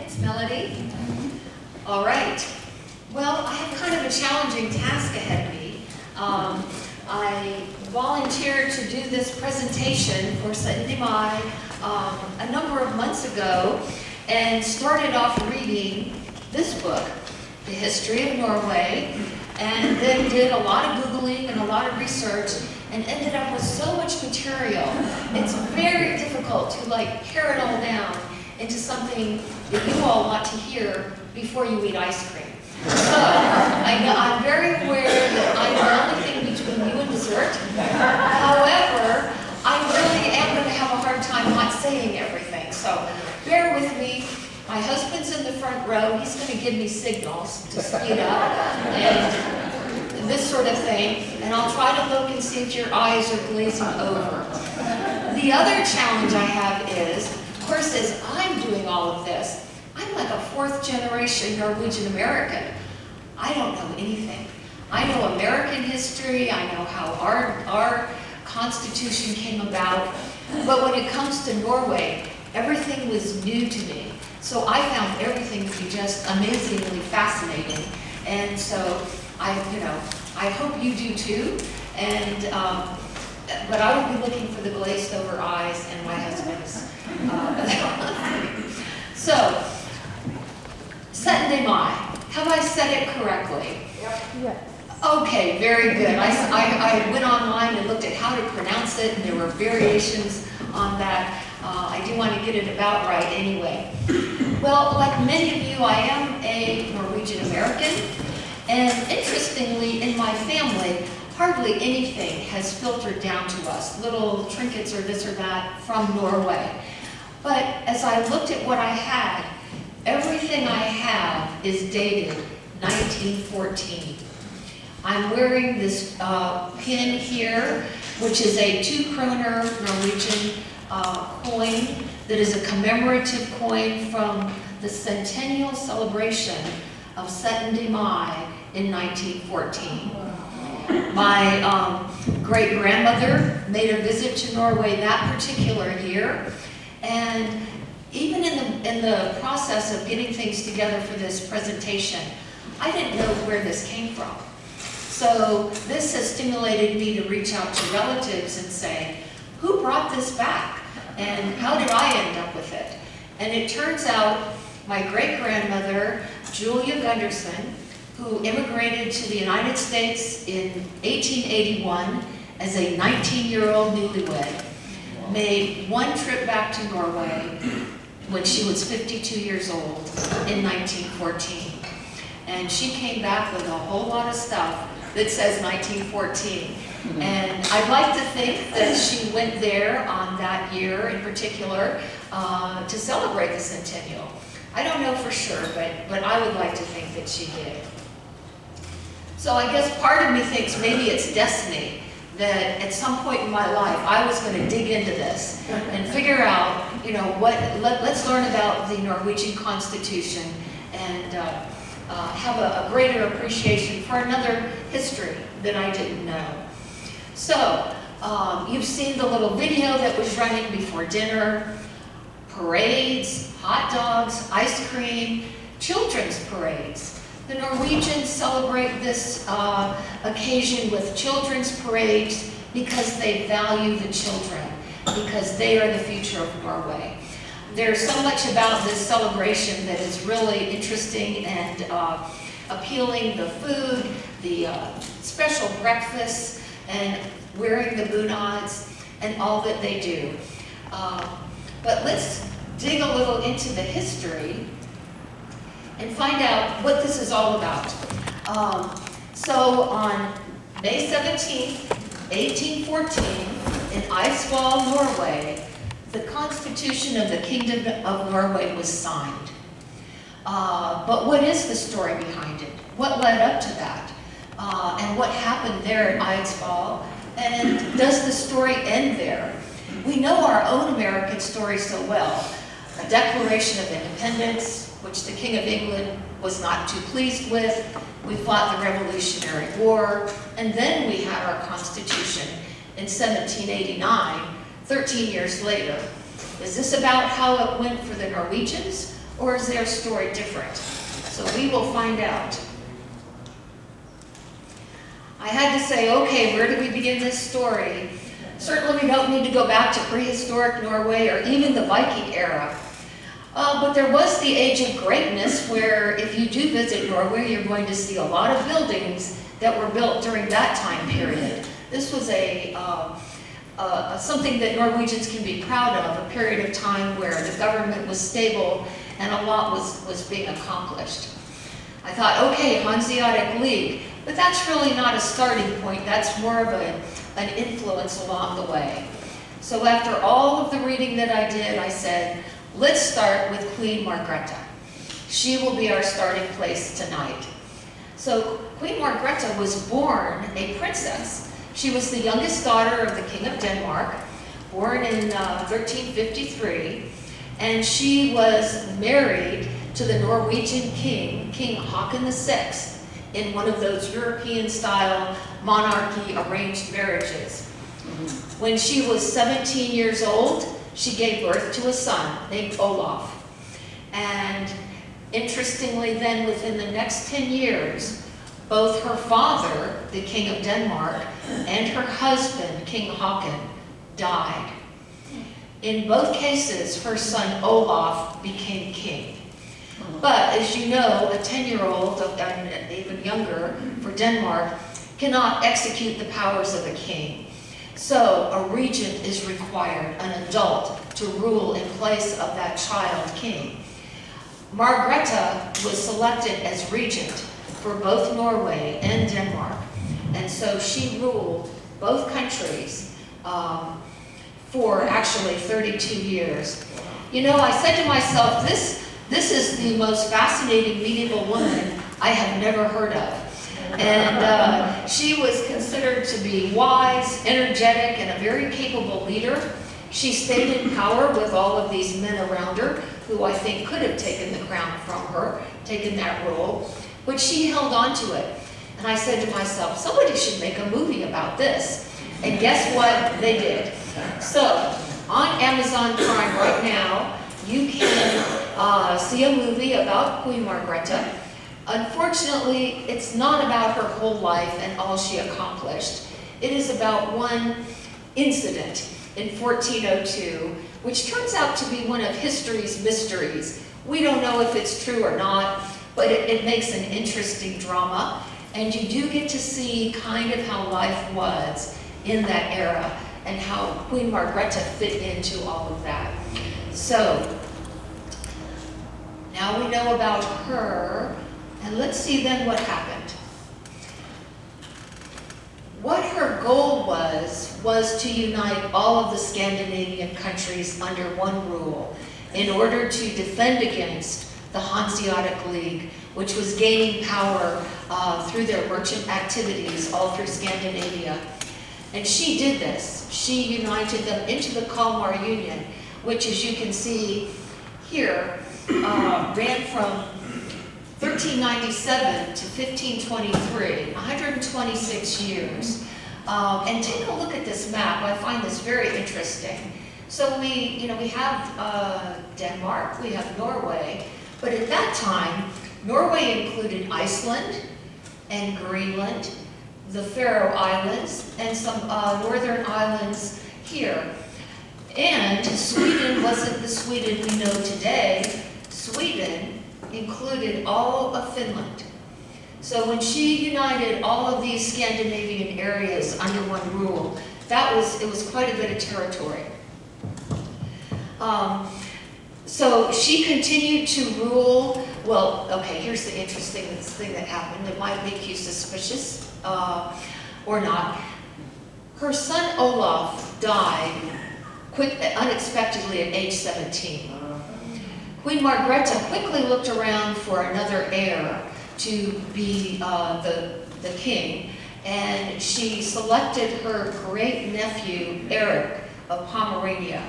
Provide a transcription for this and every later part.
Thanks, Melody. All right. Well, I have kind of a challenging task ahead of me. I volunteered to do this presentation for Syttende a number of months ago and started off reading this book, The History of Norway, and then did a lot of Googling and a lot of research and ended up with so much material. It's very difficult to pare it all down into something that you all want to hear before you eat ice cream. So, I'm very aware that I'm the only thing between you and dessert. However, I really am going to have a hard time not saying everything. So, bear with me. My husband's in the front row. He's going to give me signals to speed up and this sort of thing. And I'll try to look and see if your eyes are glazing over. The other challenge I have is, of course, as I'm doing all of this, I'm like a fourth generation Norwegian American. I don't know anything. I know American history, I know how our Constitution came about, but when it comes to Norway, everything was new to me. So I found everything to be just amazingly fascinating. And so I hope you do too. And but I will be looking for the glazed over eyes and my husband's. So, Syttende. Have I said it correctly? Yes. Okay, very good. I went online and looked at how to pronounce it, and there were variations on that. I do want to get it about right anyway. Well, like many of you, I am a Norwegian American, and interestingly, in my family, hardly anything has filtered down to us, little trinkets or this or that from Norway. But as I looked at what I had, everything I have is dated 1914. I'm wearing this pin here, which is a 2 kroner Norwegian coin that is a commemorative coin from the centennial celebration of Syttende in 1914. My great-grandmother made a visit to Norway that particular year, and even in the process of getting things together for this presentation, I didn't know where this came from. So this has stimulated me to reach out to relatives and say, who brought this back? And how did I end up with it? And it turns out my great-grandmother, Julia Gunderson, who immigrated to the United States in 1881 as a 19-year-old newlywed, made one trip back to Norway when she was 52 years old in 1914. And she came back with a whole lot of stuff that says 1914. And I'd like to think that she went there on that year in particular to celebrate the centennial. I don't know for sure, but I would like to think that she did. So I guess part of me thinks maybe it's destiny that at some point in my life I was going to dig into this and figure out, let's learn about the Norwegian Constitution and have a greater appreciation for another history that I didn't know. So, you've seen the little video that was running before dinner, parades, hot dogs, ice cream, children's parades. The Norwegians celebrate this occasion with children's parades because they value the children, because they are the future of Norway. There's so much about this celebration that is really interesting and appealing. The food, the special breakfasts, and wearing the bunads, and all that they do. But let's dig a little into the history and find out what this is all about. So on May 17th, 1814, in Eidsvoll, Norway, the Constitution of the Kingdom of Norway was signed. But what is the story behind it? What led up to that? And what happened there at Eidsvoll? And does the story end there? We know our own American story so well. A Declaration of Independence, which the King of England was not too pleased with. We fought the Revolutionary War, and then we had our Constitution in 1789, 13 years later. Is this about how it went for the Norwegians, or is their story different? So we will find out. I had to say, okay, where do we begin this story? Certainly we don't need to go back to prehistoric Norway or even the Viking era. But there was the Age of Greatness, where if you do visit Norway, you're going to see a lot of buildings that were built during that time period. This was something that Norwegians can be proud of, a period of time where the government was stable and a lot was being accomplished. I thought, okay, Hanseatic League, but that's really not a starting point. That's more of an influence along the way. So after all of the reading that I did, I said, let's start with Queen Margrethe. She will be our starting place tonight. So Queen Margrethe was born a princess. She was the youngest daughter of the King of Denmark, born in 1353, and she was married to the Norwegian king, King Haakon VI, in one of those European-style monarchy arranged marriages. When she was 17 years old, she gave birth to a son named Olaf. And interestingly then, within the next 10 years, both her father, the King of Denmark, and her husband, King Haakon, died. In both cases, her son Olaf became king. But as you know, a 10-year-old, and even younger for Denmark, cannot execute the powers of a king. So a regent is required, an adult, to rule in place of that child king. Margrethe was selected as regent for both Norway and Denmark. And so she ruled both countries for actually 32 years. You know, I said to myself, this is the most fascinating medieval woman I have never heard of. And she was considered to be wise, energetic, and a very capable leader. She stayed in power with all of these men around her, who I think could have taken the crown from her, taken that role, but she held on to it. And I said to myself, somebody should make a movie about this. And guess what? They did. So, on Amazon Prime right now, you can see a movie about Queen Margrethe. Unfortunately, it's not about her whole life and all she accomplished. It is about one incident in 1402, which turns out to be one of history's mysteries. We don't know if it's true or not, but it makes an interesting drama, and you do get to see kind of how life was in that era and how Queen Margrethe fit into all of that. So, now we know about her, and let's see then what happened. What her goal was to unite all of the Scandinavian countries under one rule in order to defend against the Hanseatic League, which was gaining power through their merchant activities all through Scandinavia. And she did this. She united them into the Kalmar Union, which, as you can see here, ran from 1397 to 1523, 126 years. And take a look at this map. I find this very interesting. So we have Denmark, we have Norway, but at that time, Norway included Iceland and Greenland, the Faroe Islands, and some northern islands here. And Sweden wasn't the Sweden we know today. Sweden included all of Finland. So when she united all of these Scandinavian areas under one rule, it was quite a bit of territory. So she continued to rule. Well, okay, here's the interesting thing that happened. It might make you suspicious or not. Her son Olaf died unexpectedly at age 17. Queen Margrethe quickly looked around for another heir to be the king, and she selected her great-nephew Eric of Pomerania.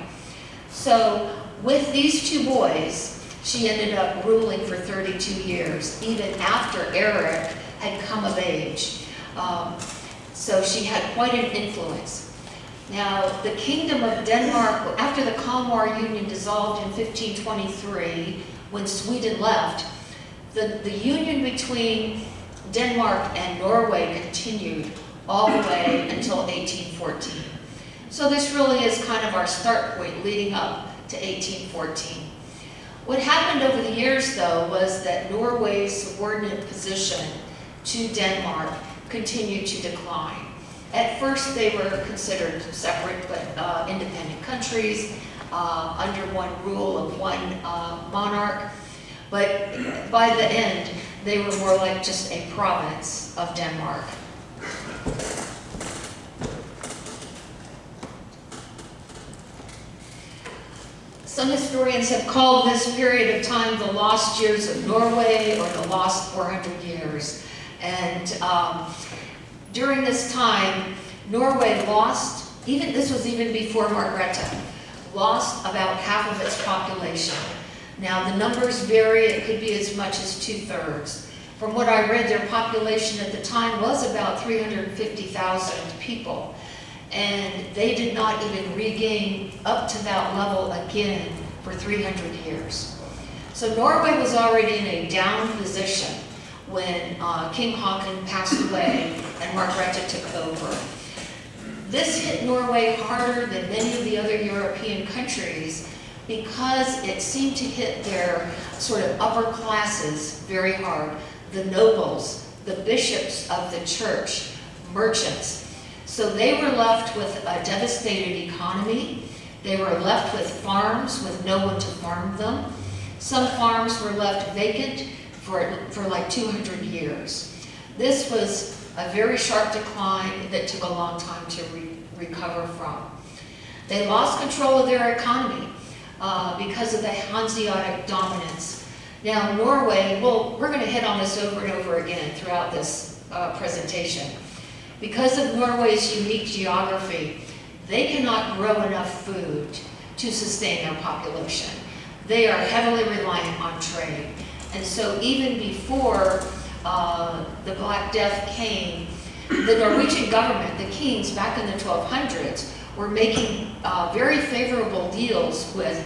So with these two boys, she ended up ruling for 32 years, even after Eric had come of age. So she had quite an influence. Now, the Kingdom of Denmark, after the Kalmar Union dissolved in 1523, when Sweden left, the union between Denmark and Norway continued all the way until 1814. So this really is kind of our start point leading up to 1814. What happened over the years, though, was that Norway's subordinate position to Denmark continued to decline. At first, they were considered separate but independent countries under one rule of one monarch. But by the end, they were more like just a province of Denmark. Some historians have called this period of time the lost years of Norway, or the lost 400 years. And during this time, Norway lost, this was even before Marta, lost about half of its population. Now the numbers vary, it could be as much as 2/3. From what I read, their population at the time was about 350,000 people. And they did not even regain up to that level again for 300 years. So Norway was already in a down position when King Haakon passed away and Margrethe took over. This hit Norway harder than many of the other European countries because it seemed to hit their sort of upper classes very hard. The nobles, the bishops of the church, merchants. So they were left with a devastated economy. They were left with farms with no one to farm them. Some farms were left vacant for like 200 years. This was a very sharp decline that took a long time to recover from. They lost control of their economy because of the Hanseatic dominance. Now Norway, well, we're going to hit on this over and over again throughout this presentation. Because of Norway's unique geography, they cannot grow enough food to sustain their population. They are heavily reliant on trade. And so even before the Black Death came, the Norwegian government, the kings back in the 1200s, were making very favorable deals with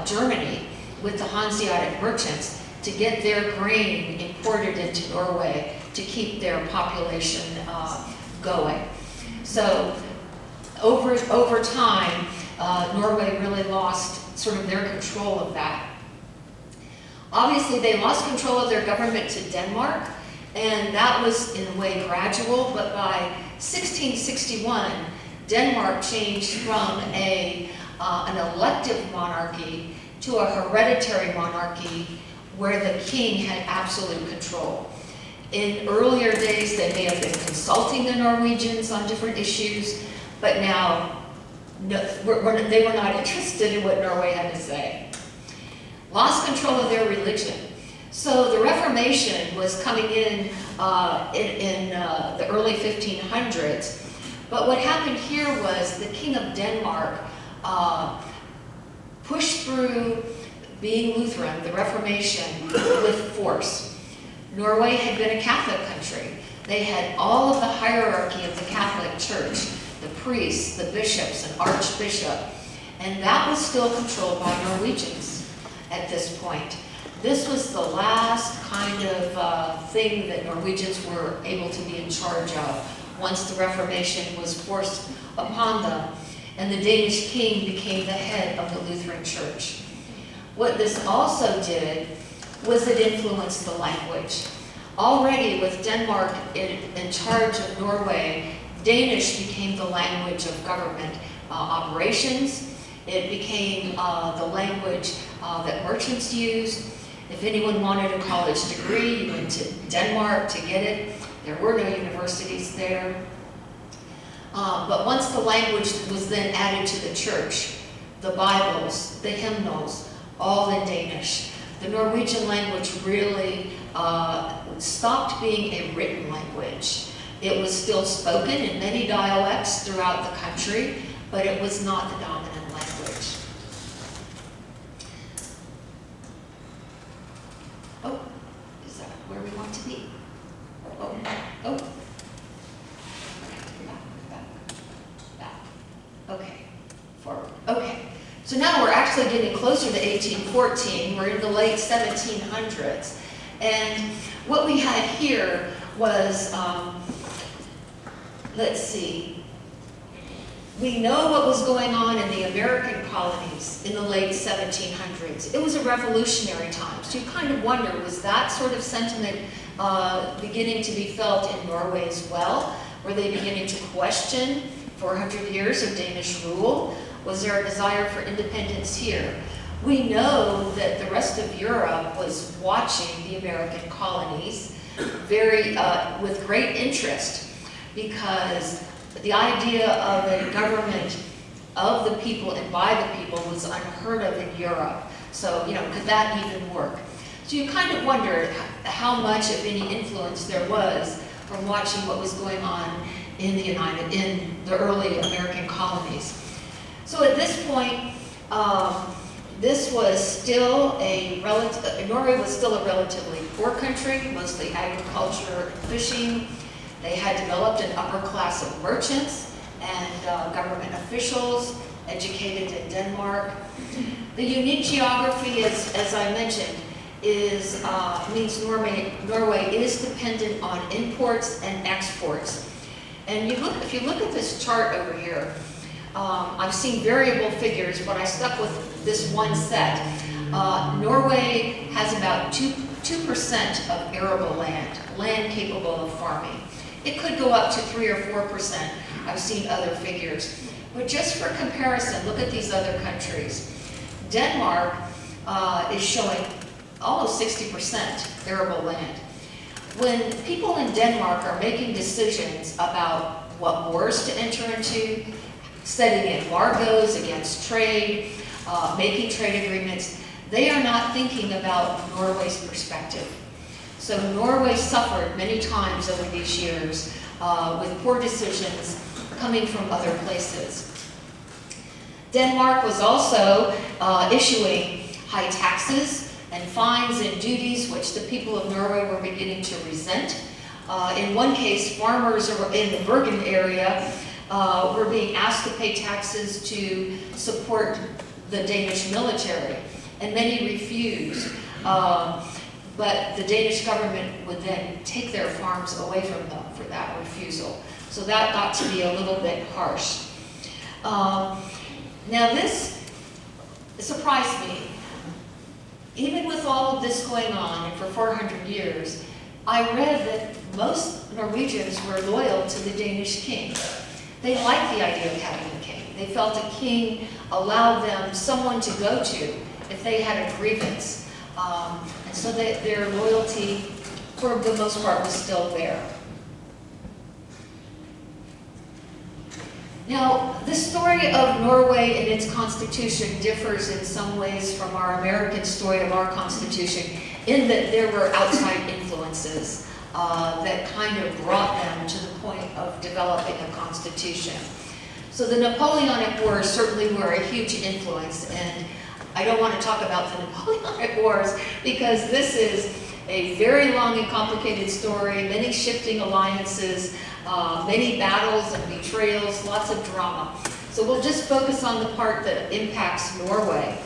Germany, with the Hanseatic merchants, to get their grain imported into Norway to keep their population going. So over time, Norway really lost sort of their control of that. Obviously, they lost control of their government to Denmark, and that was in a way gradual, but by 1661, Denmark changed from an elective monarchy to a hereditary monarchy where the king had absolute control. In earlier days, they may have been consulting the Norwegians on different issues, but now they were not interested in what Norway had to say. Lost control of their religion. So the Reformation was coming in the early 1500s, but what happened here was the King of Denmark pushed through being Lutheran, the Reformation, with force. Norway had been a Catholic country. They had all of the hierarchy of the Catholic Church, the priests, the bishops, an archbishop, and that was still controlled by Norwegians at this point. This was the last kind of thing that Norwegians were able to be in charge of once the Reformation was forced upon them, and the Danish king became the head of the Lutheran Church. What this also did was it influenced the language. Already with Denmark in charge of Norway, Danish became the language of government operations. It became the language that merchants used. If anyone wanted a college degree, you went to Denmark to get it. There were no universities there. But once the language was then added to the church, the Bibles, the hymnals, all in Danish, the Norwegian language really stopped being a written language. It was still spoken in many dialects throughout the country, but it was not the dominant language. Oh, is that where we want to be? Oh. Back. Okay, forward. Okay, so now we're actually actually getting closer to 1814. We're in the late 1700s. And what we had here was, let's see, we know what was going on in the American colonies in the late 1700s. It was a revolutionary time. So you kind of wonder, was that sort of sentiment beginning to be felt in Norway as well? Were they beginning to question 400 years of Danish rule? Was there a desire for independence here? We know that the rest of Europe was watching the American colonies with great interest, because the idea of a government of the people and by the people was unheard of in Europe. So, could that even work? So you kind of wondered how much, if any, influence there was from watching what was going on in the early American colonies. So at this point, this was still Norway was still a relatively poor country, mostly agriculture and fishing. They had developed an upper class of merchants and government officials, educated in Denmark. The unique geography, as I mentioned, means Norway is dependent on imports and exports. And if you look at this chart over here, I've seen variable figures, but I stuck with this one set. Norway has about 2% of arable land capable of farming. It could go up to 3 or 4%. I've seen other figures. But just for comparison, look at these other countries. Denmark is showing almost 60% arable land. When people in Denmark are making decisions about what wars to enter into, setting embargoes against trade, making trade agreements, they are not thinking about Norway's perspective. So Norway suffered many times over these years with poor decisions coming from other places. Denmark was also issuing high taxes and fines and duties, which the people of Norway were beginning to resent. In one case, farmers in the Bergen area were being asked to pay taxes to support the Danish military, and many refused. But the Danish government would then take their farms away from them for that refusal. So that got to be a little bit harsh. Now this surprised me. Even with all of this going on, and for 400 years, I read that most Norwegians were loyal to the Danish king. They liked the idea of having a king. They felt a king allowed them someone to go to if they had a grievance. And so their loyalty, for the most part, was still there. Now, the story of Norway and its constitution differs in some ways from our American story of our constitution, in that there were outside influences that kind of brought them to the point of developing a constitution. So the Napoleonic Wars certainly were a huge influence, and I don't want to talk about the Napoleonic Wars because this is a very long and complicated story, many shifting alliances, many battles and betrayals, lots of drama. So we'll just focus on the part that impacts Norway.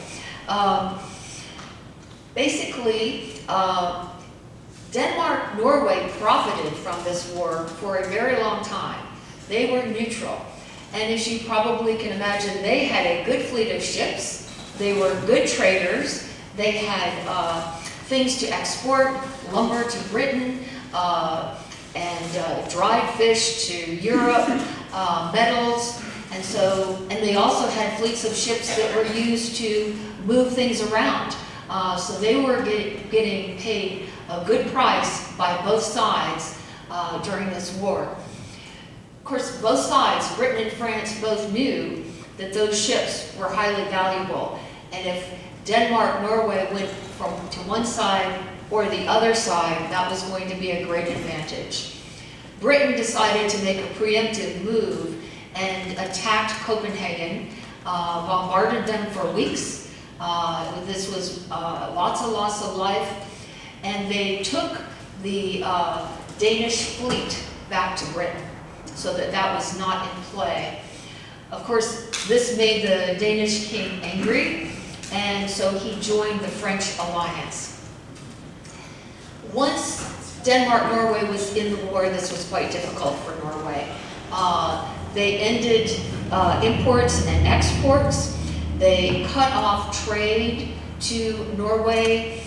Basically, Denmark, Norway profited from this war for a very long time. They were neutral. And as you probably can imagine, they had a good fleet of ships. They were good traders. They had things to export, lumber to Britain, and dried fish to Europe, metals, and they also had fleets of ships that were used to move things around. So they were getting paid a good price by both sides during this war. Of course, both sides, Britain and France, both knew that those ships were highly valuable, and if Denmark, Norway went to one side or the other side, that was going to be a great advantage. Britain decided to make a preemptive move and attacked Copenhagen, bombarded them for weeks. This was lots of loss of life, and they took the Danish fleet back to Britain, so that was not in play. Of course, this made the Danish king angry, and so he joined the French alliance. Once Denmark-Norway was in the war, this was quite difficult for Norway. They ended imports and exports. They cut off trade to Norway.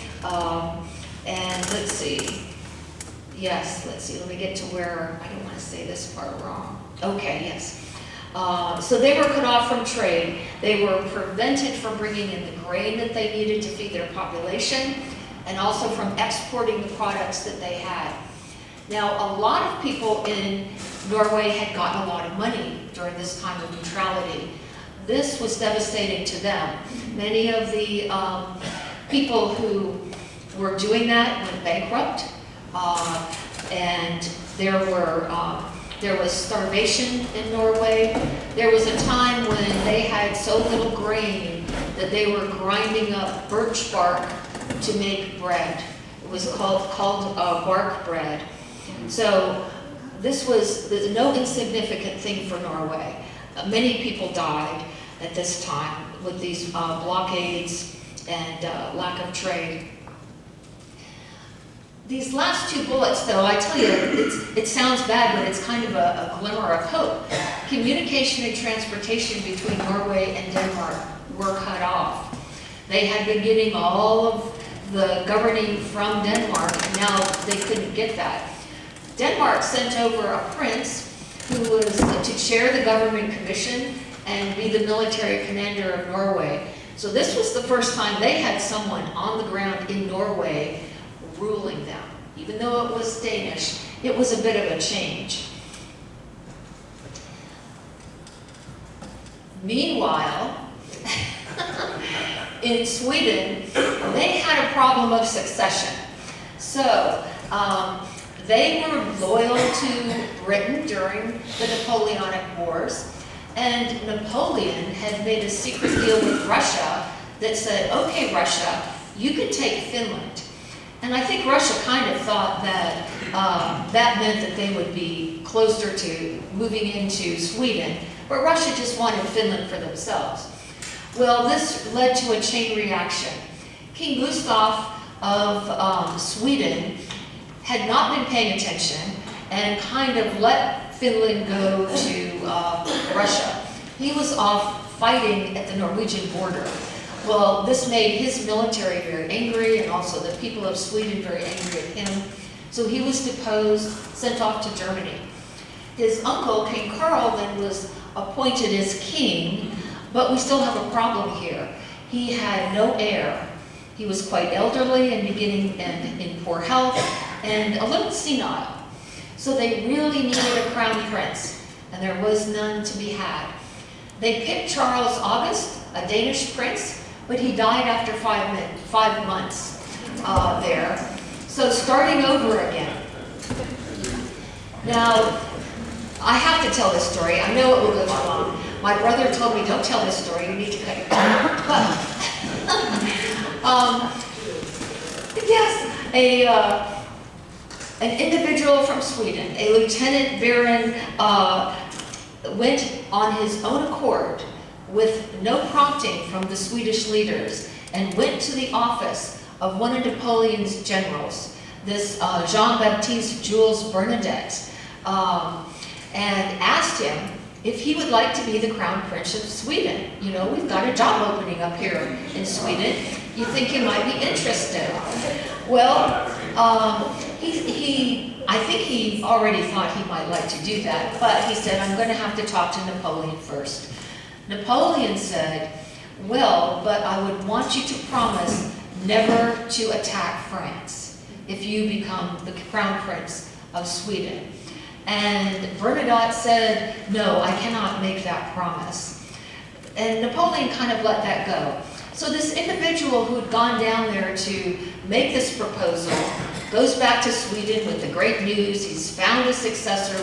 And let's see. Yes, let's see. Let me get to where, I don't want to say this part wrong. Okay, yes. So they were cut off from trade. They were prevented from bringing in the grain that they needed to feed their population, and also from exporting the products that they had. Now, a lot of people in Norway had gotten a lot of money during this time of neutrality. This was devastating to them. Many of the people who were doing that went bankrupt, and there was starvation in Norway. There was a time when they had so little grain that they were grinding up birch bark to make bread. It was called bark bread. So this was no insignificant thing for Norway. Many people died at this time with these blockades and lack of trade. These last two bullets, though, I tell you, it sounds bad, but it's kind of a glimmer of hope. Communication and transportation between Norway and Denmark were cut off. They had been getting all of the governing from Denmark, and now they couldn't get that. Denmark sent over a prince who was to chair the government commission and be the military commander of Norway. So this was the first time they had someone on the ground in Norway ruling them. Even though it was Danish, it was a bit of a change. Meanwhile, in Sweden, they had a problem of succession. So they were loyal to Britain during the Napoleonic Wars, and Napoleon had made a secret deal with Russia that said, okay, Russia, you could take Finland. And I think Russia kind of thought that that meant that they would be closer to moving into Sweden, but Russia just wanted Finland for themselves. Well, this led to a chain reaction. King Gustav of Sweden had not been paying attention and kind of let Finland go to Russia. He was off fighting at the Norwegian border. Well, this made his military very angry, and also the people of Sweden very angry at him. So he was deposed, sent off to Germany. His uncle, King Karl, then was appointed as king, but we still have a problem here. He had no heir. He was quite elderly and beginning in poor health, and a little senile. So they really needed a crown prince, and there was none to be had. They picked Charles August, a Danish prince, but he died after 5 months there. So starting over again. Now, I have to tell this story. I know it will go too long. My brother told me, don't tell this story, you need to cut your hair. Yes, an individual from Sweden, a Lieutenant Baron, went on his own accord with no prompting from the Swedish leaders and went to the office of one of Napoleon's generals, this Jean-Baptiste Jules Bernadette, and asked him if he would like to be the Crown Prince of Sweden. You know, we've got a job opening up here in Sweden. You think you might be interested? Well, I think he already thought he might like to do that, but he said, I'm going to have to talk to Napoleon first. Napoleon said, well, but I would want you to promise never to attack France if you become the Crown Prince of Sweden. And Bernadette said, no, I cannot make that promise. And Napoleon kind of let that go. So this individual who had gone down there to make this proposal goes back to Sweden with the great news. He's found a successor.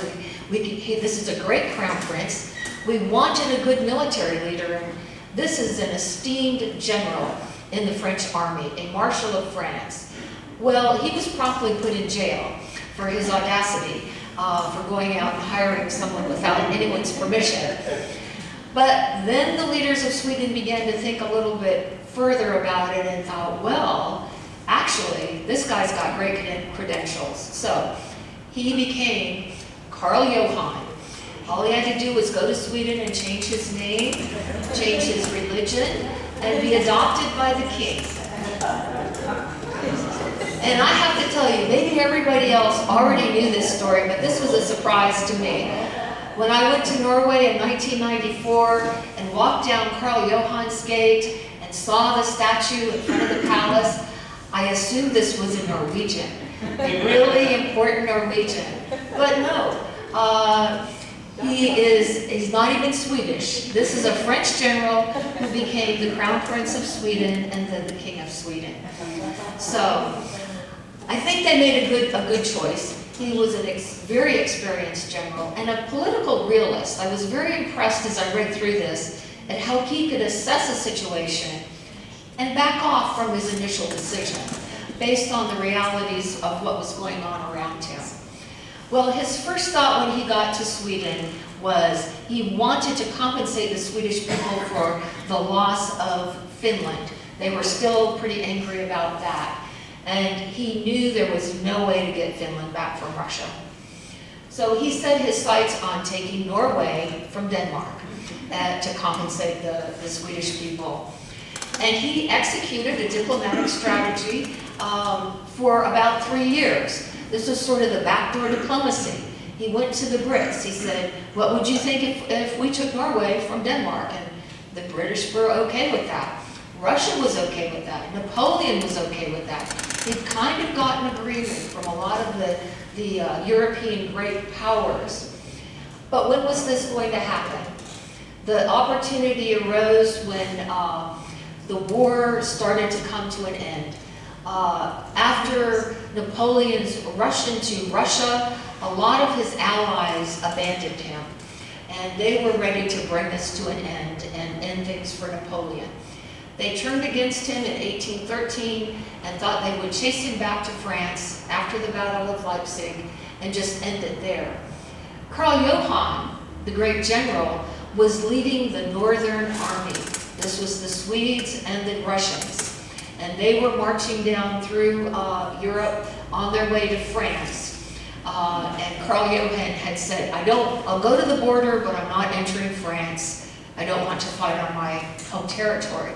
This is a great Crown Prince. We wanted a good military leader, and this is an esteemed general in the French army, a Marshal of France. Well, he was promptly put in jail for his audacity, for going out and hiring someone without anyone's permission. But then the leaders of Sweden began to think a little bit further about it and thought, well, actually, this guy's got great credentials. So he became Karl Johan. All he had to do was go to Sweden and change his name, change his religion, and be adopted by the king. And I have to tell you, maybe everybody else already knew this story, but this was a surprise to me. When I went to Norway in 1994 and walked down Karl Johan's gate and saw the statue in front of the palace, I assumed this was a Norwegian, a really important Norwegian. But no, he's not even Swedish. This is a French general who became the Crown Prince of Sweden and then the King of Sweden. So I think they made a good choice. He was a very experienced general and a political realist. I was very impressed as I read through this at how he could assess a situation and back off from his initial decision based on the realities of what was going on around him. Well, his first thought when he got to Sweden was he wanted to compensate the Swedish people for the loss of Finland. They were still pretty angry about that. And he knew there was no way to get Finland back from Russia. So he set his sights on taking Norway from Denmark to compensate the Swedish people. And he executed a diplomatic strategy for about 3 years. This was sort of the backdoor diplomacy. He went to the Brits. He said, what would you think if we took Norway from Denmark? And the British were okay with that. Russia was okay with that. Napoleon was okay with that. He'd kind of gotten agreement from a lot of the European great powers. But when was this going to happen? The opportunity arose when the war started to come to an end. After Napoleon's rush into Russia, a lot of his allies abandoned him. And they were ready to bring this to an end and end things for Napoleon. They turned against him in 1813 and thought they would chase him back to France after the Battle of Leipzig and just end it there. Karl Johan, the great general, was leading the Northern Army. This was the Swedes and the Russians. And they were marching down through Europe on their way to France. And Karl Johan had said, I'll go to the border, but I'm not entering France. I don't want to fight on my home territory.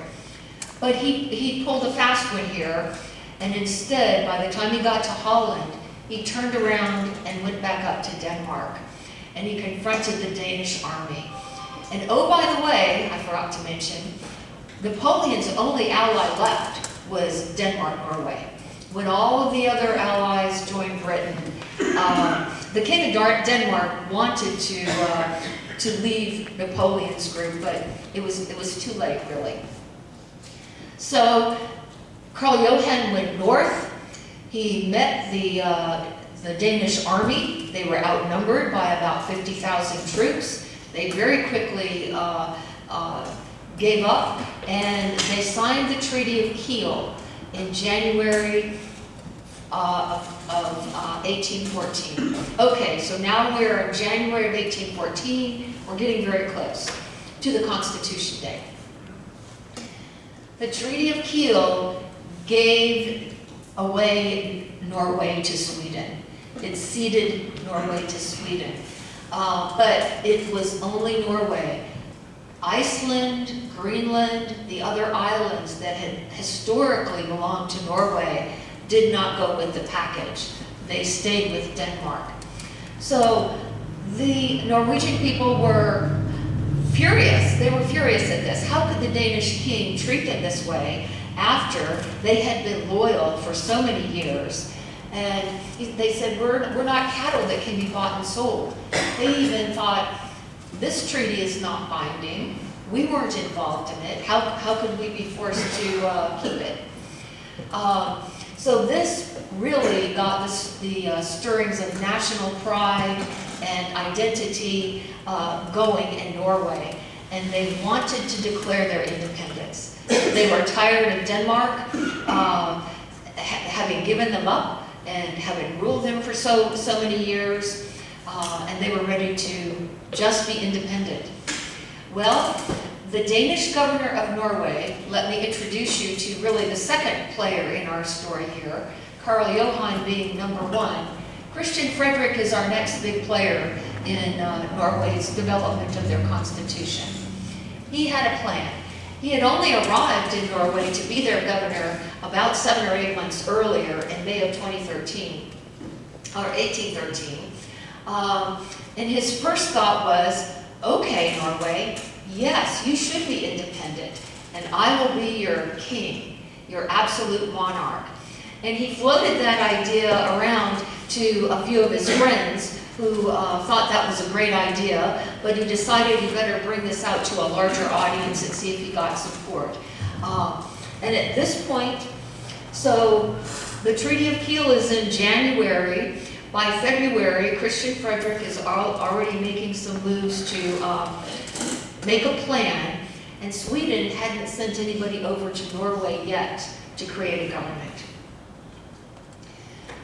But he pulled a fast one here, and instead, by the time he got to Holland, he turned around and went back up to Denmark. And he confronted the Danish army. And oh, by the way, I forgot to mention, Napoleon's only ally left was Denmark-Norway. When all of the other allies joined Britain, the King of Denmark wanted to leave Napoleon's group, but it was too late, really. So Karl Johan went north. He met the Danish army. They were outnumbered by about 50,000 troops. They very quickly gave up, and they signed the Treaty of Kiel in January of 1814. Okay, so now we're in January of 1814. We're getting very close to the Constitution Day. The Treaty of Kiel gave away Norway to Sweden. It ceded Norway to Sweden. But it was only Norway. Iceland, Greenland, the other islands that had historically belonged to Norway did not go with the package. They stayed with Denmark. So the Norwegian people were furious. They were furious at this. How could the Danish king treat them this way after they had been loyal for so many years? And they said, we're not cattle that can be bought and sold. They even thought, this treaty is not binding. We weren't involved in it. How could we be forced to keep it? So this really got the stirrings of national pride and identity going in Norway. And they wanted to declare their independence. They were tired of Denmark having given them up and having ruled them for so many years, and they were ready to just be independent. Well, The Danish governor of Norway, let me introduce you to really the second player in our story here, Karl Johan being number one. Christian Frederick is our next big player in Norway's development of their constitution. He had a plan. He had only arrived in Norway to be their governor about 7 or 8 months earlier in May of 2013, or 1813. And his first thought was, okay, Norway, yes, you should be independent, and I will be your king, your absolute monarch. And he floated that idea around to a few of his friends who thought that was a great idea, but he decided he better bring this out to a larger audience and see if he got support. And at this point, so the Treaty of Kiel is in January. By February, Christian Frederick is already making some moves to make a plan, and Sweden hadn't sent anybody over to Norway yet to create a government.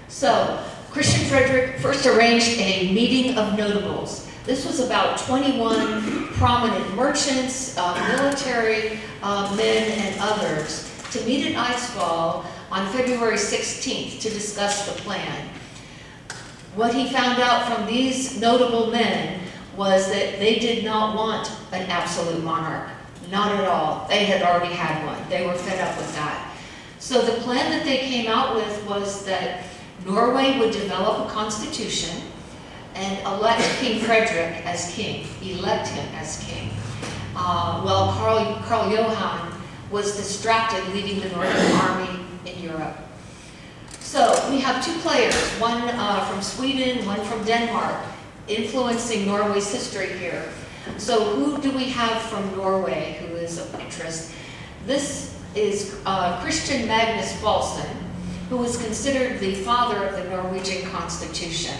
So, Christian Frederick first arranged a meeting of notables. This was about 21 prominent merchants, military men, and others to meet at Eidsvoll on February 16th to discuss the plan. What he found out from these notable men was that they did not want an absolute monarch. Not at all. They had already had one. They were fed up with that. So the plan that they came out with was that Norway would develop a constitution and elect King Frederick as king, elect him as king. While Karl Johan was distracted leading the Northern Army in Europe. So we have two players, one from Sweden, one from Denmark, influencing Norway's history here. So who do we have from Norway who is of interest? This is Christian Magnus Falsen, who was considered the father of the Norwegian Constitution.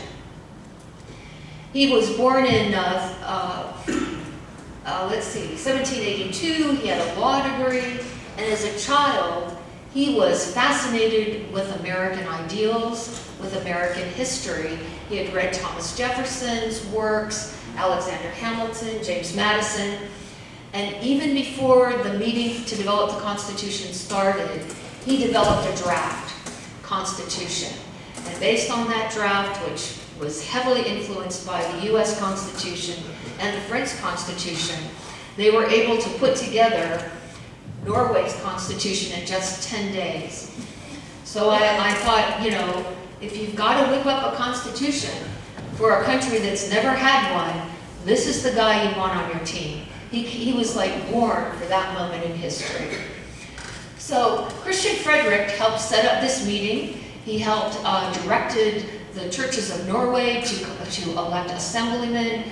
He was born in, 1782. He had a law degree, and as a child, he was fascinated with American ideals, with American history. He had read Thomas Jefferson's works, Alexander Hamilton, James Madison, and even before the meeting to develop the Constitution started, he developed a draft Constitution. And based on that draft, which was heavily influenced by the US Constitution and the French Constitution, they were able to put together Norway's Constitution in just 10 days. So I thought, you know, if you've got to whip up a Constitution for a country that's never had one, this is the guy you want on your team. He was like born for that moment in history. So Christian Frederick helped set up this meeting. He helped directed the churches of Norway to elect assemblymen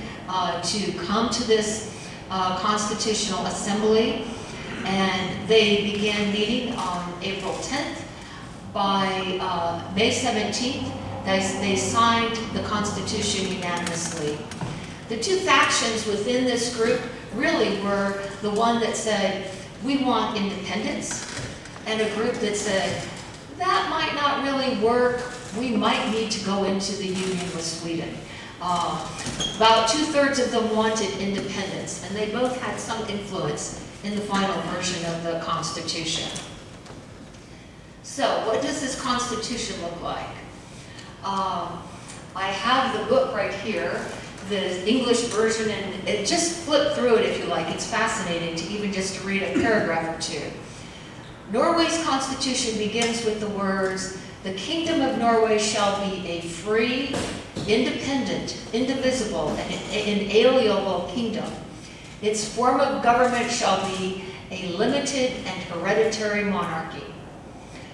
to come to this constitutional assembly. And they began meeting on April 10th. By May 17th, they signed the Constitution unanimously. The two factions within this group really were the one that said, we want independence, and a group that said, that might not really work, we might need to go into the union with Sweden. About 2/3 of them wanted independence, and they both had some influence in the final version of the Constitution. So, what does this Constitution look like? I have the book right here, the English version, and just flip through it if you like. It's fascinating to even just to read a paragraph or two. Norway's Constitution begins with the words, "The kingdom of Norway shall be a free, independent, indivisible, and inalienable kingdom. Its form of government shall be a limited and hereditary monarchy."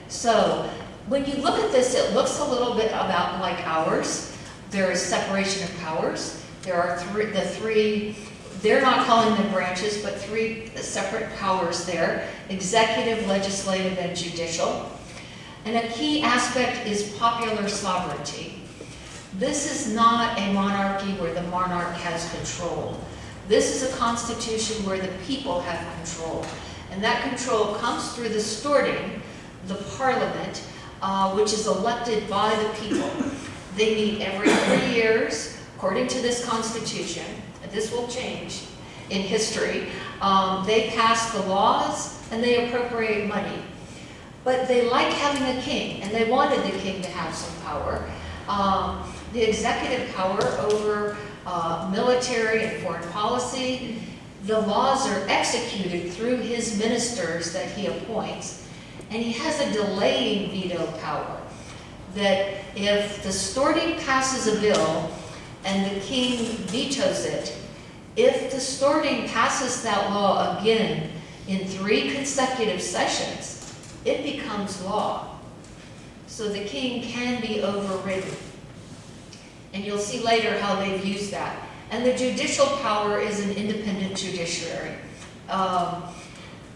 So, when you look at this, it looks a little bit about like ours. There is separation of powers. There are three, they're not calling them branches, but three separate powers there: executive, legislative, and judicial. And a key aspect is popular sovereignty. This is not a monarchy where the monarch has control. This is a constitution where the people have control. And that control comes through the Storting, the parliament, which is elected by the people. They meet every 3 years, according to this constitution, and this will change, in history. They pass the laws and they appropriate money. But they like having a king, and they wanted the king to have some power. The executive power over military and foreign policy. The laws are executed through his ministers that he appoints. And he has a delaying veto power, that if the Storting passes a bill and the king vetoes it, if the Storting passes that law again in 3 consecutive sessions, it becomes law. So the king can be overridden. And you'll see later how they've used that. And the judicial power is an independent judiciary.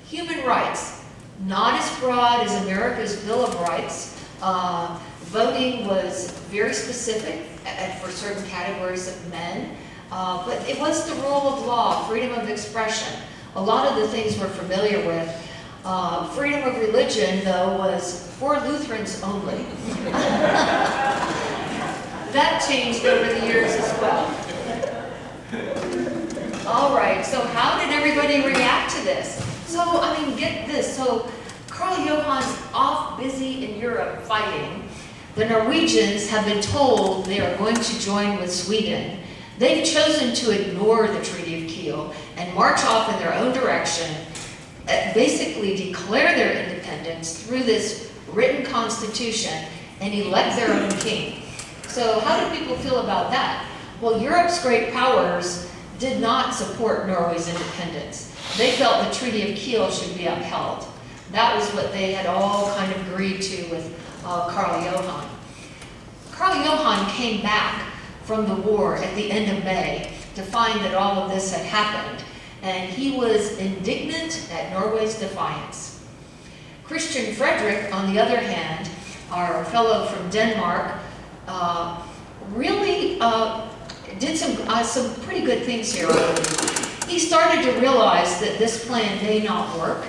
Human rights, not as broad as America's Bill of Rights. Voting was very specific for certain categories of men. But it was the rule of law, freedom of expression. A lot of the things we're familiar with. Freedom of religion, though, was for Lutherans only. That changed over the years as well. All right, so how did everybody react to this? So, I mean, get this. So, Karl Johan's off busy in Europe fighting. The Norwegians have been told they are going to join with Sweden. They've chosen to ignore the Treaty of Kiel and march off in their own direction, basically declare their independence through this written constitution and elect their own king. So how do people feel about that? Well, Europe's great powers did not support Norway's independence. They felt the Treaty of Kiel should be upheld. That was what they had all kind of agreed to with Karl Johan. Karl Johan came back from the war at the end of May to find that all of this had happened, and he was indignant at Norway's defiance. Christian Frederick, on the other hand, our fellow from Denmark, really did some pretty good things here. He started to realize that this plan may not work,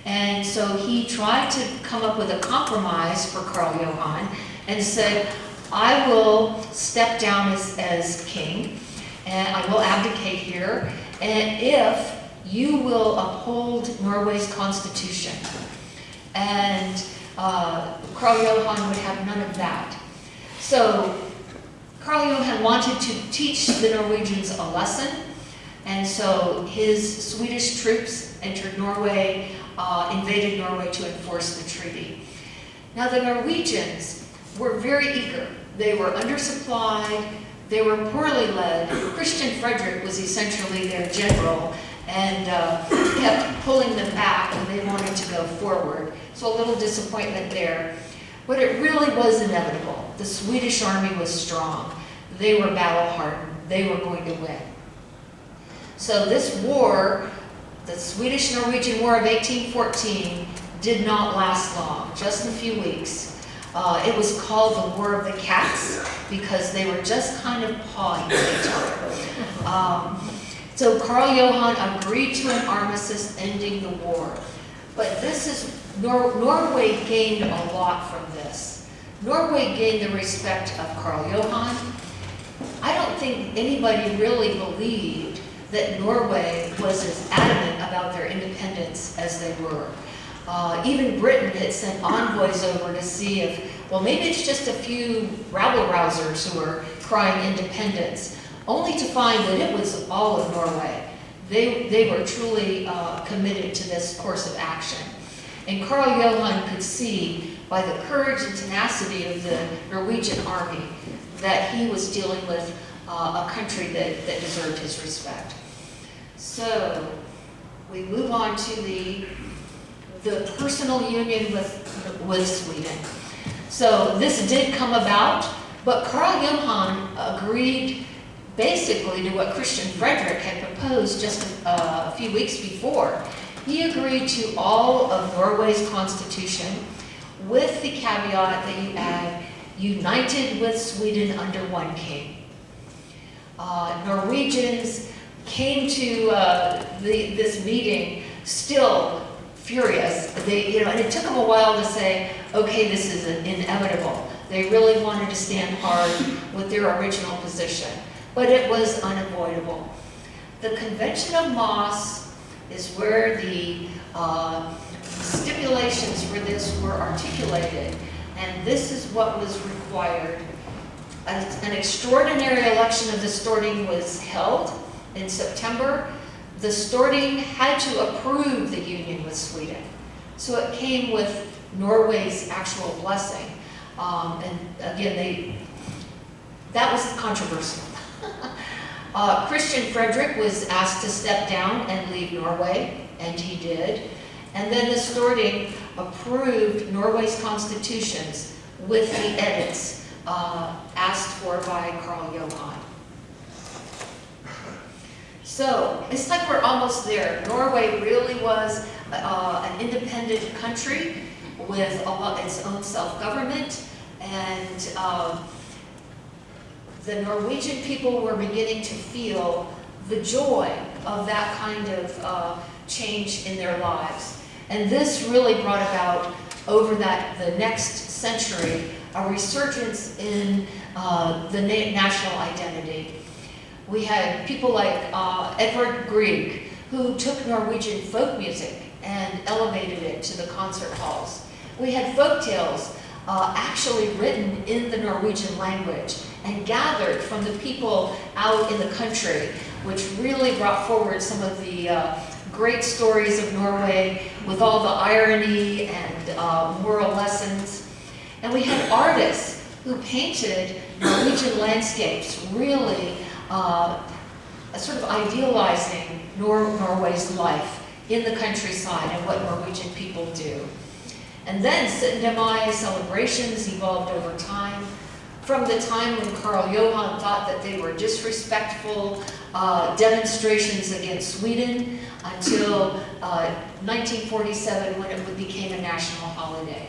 and so he tried to come up with a compromise for Karl Johan and said, I will step down as king, and I will abdicate here, and if you will uphold Norway's constitution. And Karl Johan would have none of that. So Karl Johan wanted to teach the Norwegians a lesson, and so his Swedish troops entered Norway, invaded Norway to enforce the treaty. Now the Norwegians were very eager. They were undersupplied, they were poorly led. Christian Frederick was essentially their general and kept pulling them back when they wanted to go forward. So a little disappointment there. But it really was inevitable. The Swedish army was strong. They were battle-hardened. They were going to win. So this war, the Swedish-Norwegian War of 1814, did not last long, just a few weeks. It was called the War of the Cats because they were just kind of pawing each other. So Karl Johan agreed to an armistice ending the war. But this is, Norway gained a lot from this. Norway gained the respect of Karl Johan. I don't think anybody really believed that Norway was as adamant about their independence as they were. Even Britain had sent envoys over to see if, well, maybe it's just a few rabble-rousers who are crying independence, only to find that it was all of Norway. They were truly committed to this course of action. And Karl Johan could see by the courage and tenacity of the Norwegian army that he was dealing with a country that deserved his respect. So we move on to the personal union with Sweden. So this did come about, but Karl Johan agreed basically to what Christian Frederick had proposed just a few weeks before. He agreed to all of Norway's constitution with the caveat that you add, united with Sweden under one king. Norwegians came to this meeting still furious. And it took them a while to say, okay, this is inevitable. They really wanted to stand hard with their original position, but it was unavoidable. The Convention of Moss is where the stipulations for this were articulated, and this is what was required. An extraordinary election of the Storting was held in September. The Storting had to approve the union with Sweden. So it came with Norway's actual blessing. And again, that was controversial. Christian Frederick was asked to step down and leave Norway, and he did. And then the Storting approved Norway's constitutions with the edits asked for by Karl Johan. So it's like we're almost there. Norway really was an independent country with its own self-government, and the Norwegian people were beginning to feel the joy of that kind of change in their lives. And this really brought about, over the next century, a resurgence in the national identity. We had people like Edvard Grieg, who took Norwegian folk music and elevated it to the concert halls. We had folk tales actually written in the Norwegian language and gathered from the people out in the country, which really brought forward some of the great stories of Norway with all the irony and moral lessons. And we had artists who painted Norwegian landscapes, really sort of idealizing Norway's life in the countryside and what Norwegian people do. And then Syttende celebrations evolved over time. From the time when Karl Johan thought that they were disrespectful demonstrations against Sweden until 1947, when it became a national holiday.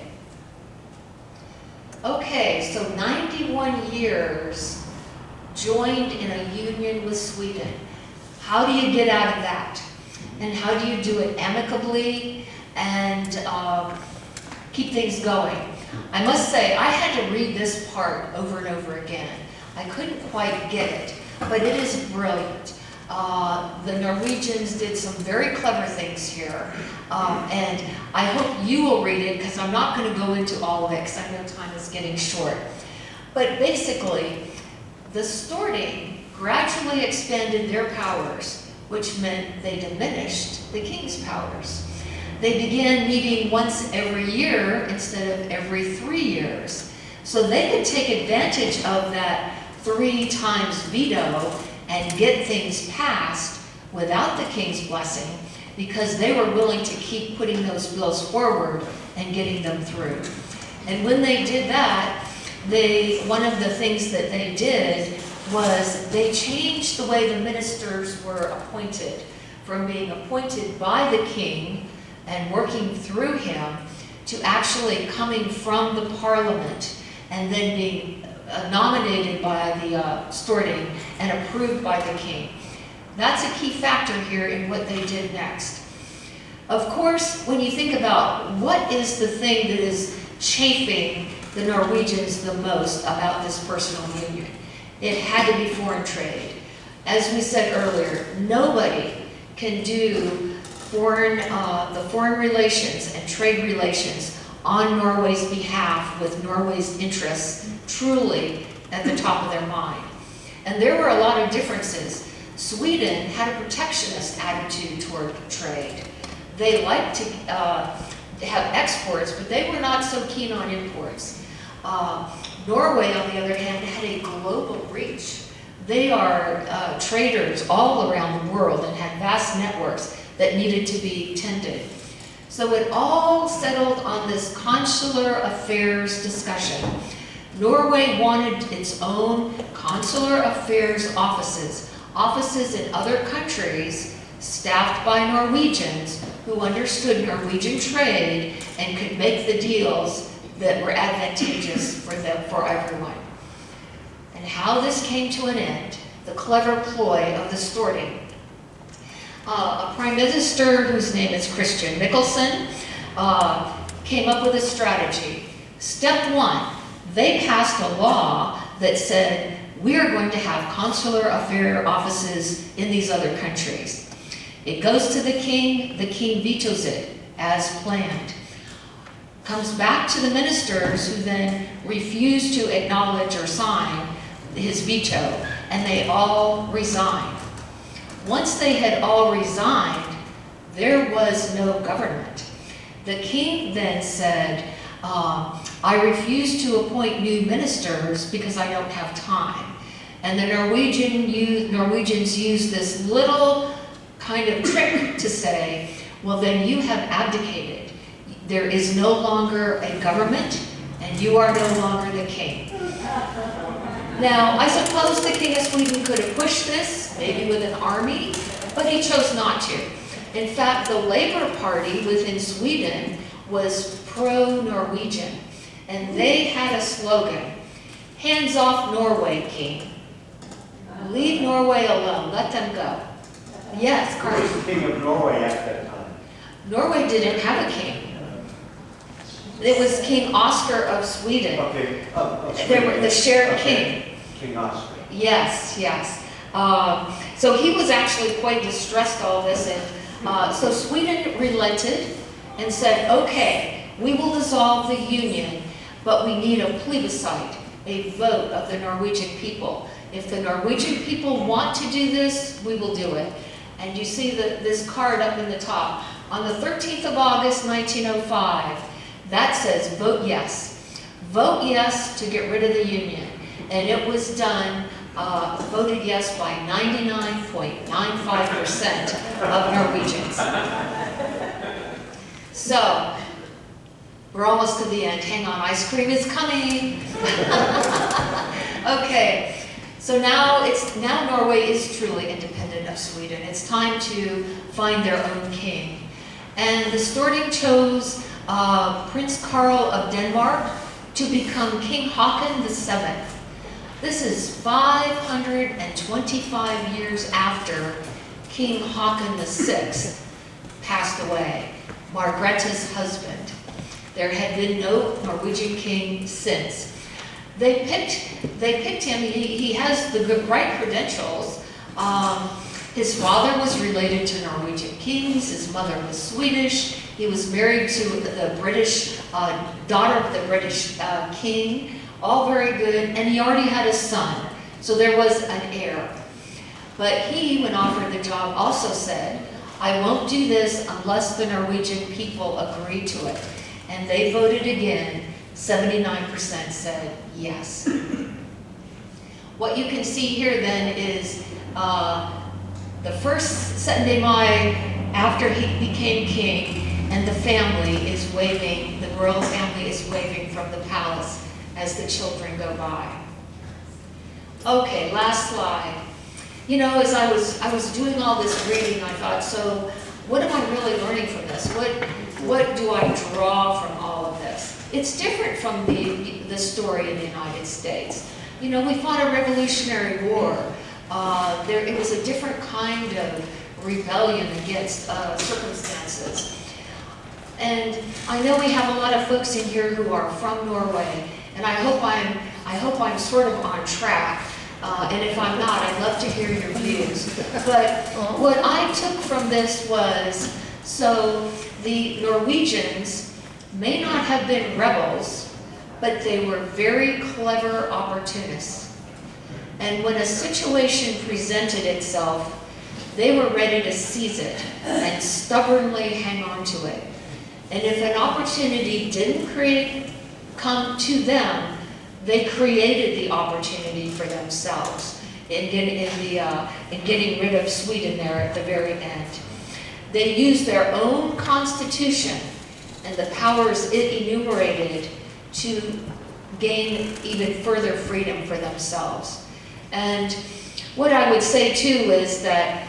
Okay, so 91 years joined in a union with Sweden. How do you get out of that? And how do you do it amicably and keep things going? I must say, I had to read this part over and over again. I couldn't quite get it, but it is brilliant. The Norwegians did some very clever things here, and I hope you will read it, because I'm not going to go into all of it, because I know time is getting short. But basically, the Storting gradually expanded their powers, which meant they diminished the king's powers. They began meeting once every year instead of every 3 years. So they could take advantage of that 3 times veto and get things passed without the king's blessing, because they were willing to keep putting those bills forward and getting them through. And when they did that, one of the things that they did was they changed the way the ministers were appointed, from being appointed by the king and working through him to actually coming from the parliament and then being nominated by the Storting and approved by the king. That's a key factor here in what they did next. Of course, when you think about what is the thing that is chafing the Norwegians the most about this personal union, it had to be foreign trade. As we said earlier, nobody can do the foreign relations and trade relations on Norway's behalf with Norway's interests truly at the top of their mind. And there were a lot of differences. Sweden had a protectionist attitude toward trade. They liked to have exports, but they were not so keen on imports. Norway, on the other hand, had a global reach. They are traders all around the world and had vast networks that needed to be tended. So it all settled on this consular affairs discussion. Norway wanted its own consular affairs offices in other countries staffed by Norwegians who understood Norwegian trade and could make the deals that were advantageous for everyone. And how this came to an end, the clever ploy of the Storting. A prime minister whose name is Christian Michelsen came up with a strategy. Step one, they passed a law that said we are going to have consular affair offices in these other countries. It goes to the king vetoes it as planned. Comes back to the ministers, who then refuse to acknowledge or sign his veto, and they all resign. Once they had all resigned, there was no government. The king then said, I refuse to appoint new ministers because I don't have time. And the Norwegians use this little kind of trick to say, well, then you have abdicated. There is no longer a government, and you are no longer the king. Now, I suppose the King of Sweden could have pushed this, maybe with an army, but he chose not to. In fact, the Labour Party within Sweden was pro-Norwegian, and they had a slogan, hands off Norway, King. Leave Norway alone, let them go. Yes, Who was the king of Norway at that time? Norway didn't have a king. It was King Oscar of Sweden. Okay, There were the shared okay. king. King Oscar. Yes, yes. So he was actually quite distressed all this, and so Sweden relented and said, okay, we will dissolve the union, but we need a plebiscite, a vote of the Norwegian people. If the Norwegian people want to do this, we will do it. And you see this card up in the top. On the 13th of August, 1905, that says vote yes. Vote yes to get rid of the union. And it was done, voted yes by 99.95% of Norwegians. So, we're almost to the end. Hang on, ice cream is coming. Okay, so now Norway is truly independent of Sweden. It's time to find their own king. And the Storting chose Prince Carl of Denmark to become King Haakon VII. This is 525 years after King Haakon VI passed away, Margrethe's husband. There had been no Norwegian king since. They picked him. He has the right credentials. His father was related to Norwegian kings. His mother was Swedish. He was married to the British daughter of the British king. All very good, and he already had a son, so there was an heir. But he, when offered the job, also said, I won't do this unless the Norwegian people agree to it. And they voted again. 79% said yes. What you can see here then is the first Syttende after he became king, and the family is waving, the royal family is waving from the palace as the children go by. Okay, last slide. You know, as I was doing all this reading, I thought, so what am I really learning from this? What do I draw from all of this? It's different from the story in the United States. You know, we fought a Revolutionary War. It was a different kind of rebellion against circumstances. And I know we have a lot of folks in here who are from Norway, and I hope I'm sort of on track. And if I'm not, I'd love to hear your views. But what I took from this was, so the Norwegians may not have been rebels, but they were very clever opportunists. And when a situation presented itself, they were ready to seize it and stubbornly hang on to it. And if an opportunity didn't come to them, they created the opportunity for themselves in getting rid of Sweden there at the very end. They used their own constitution and the powers it enumerated to gain even further freedom for themselves. And what I would say too is that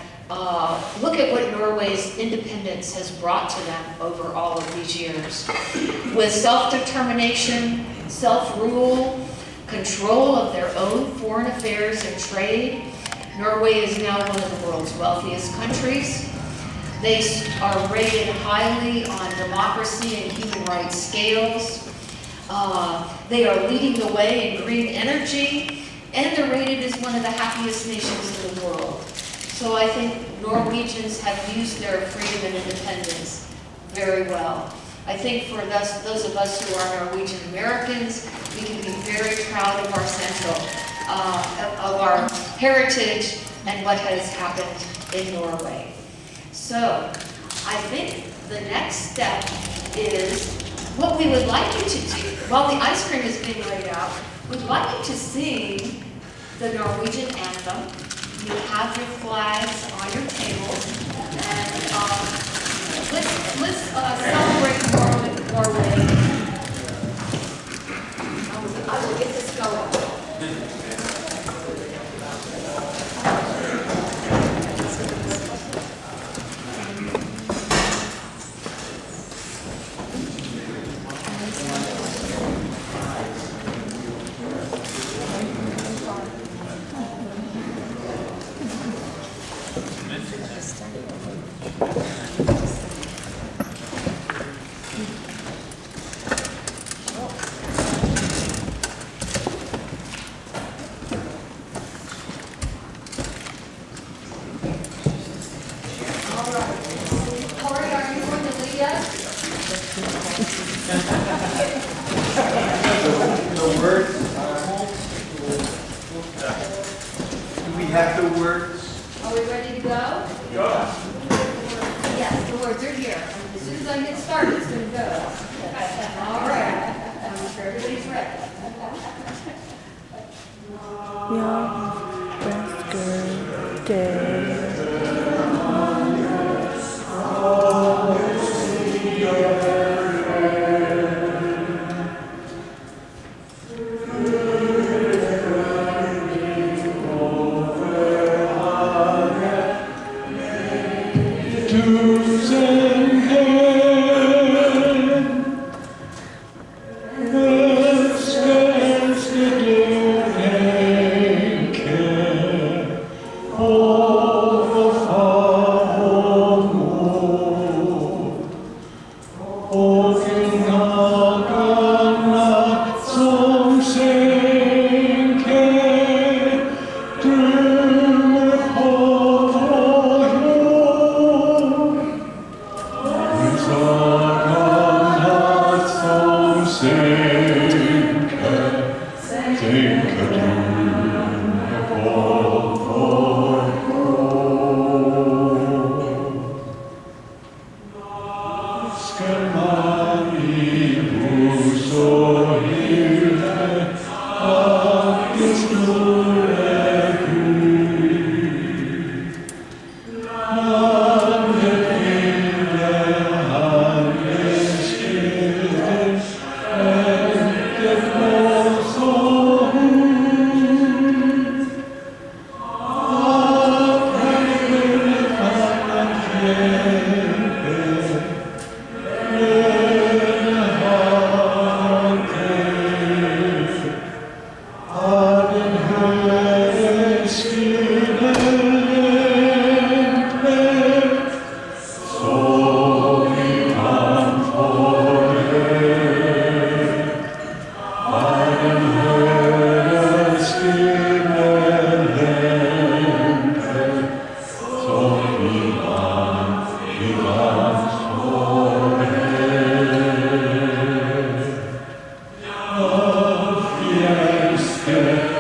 look at what Norway's independence has brought to them over all of these years. With self-determination, self-rule, control of their own foreign affairs and trade, Norway is now one of the world's wealthiest countries. They are rated highly on democracy and human rights scales. They are leading the way in green energy and they're rated as one of the happiest nations in the world. So I think Norwegians have used their freedom and independence very well. I think for those of us who are Norwegian Americans, we can be very proud of our central, of our heritage and what has happened in Norway. So I think the next step is what we would like you to do. While the ice cream is being laid out, we'd like you to sing the Norwegian anthem. You have your flags on your tables, and let's celebrate Norway. I will get this going. The words, do we have the words? Are we ready to go? Yeah. Yes, the words are here. As soon as I get started, it's going to go. All right. I'm sure everybody's ready. Ja, bäst Yes,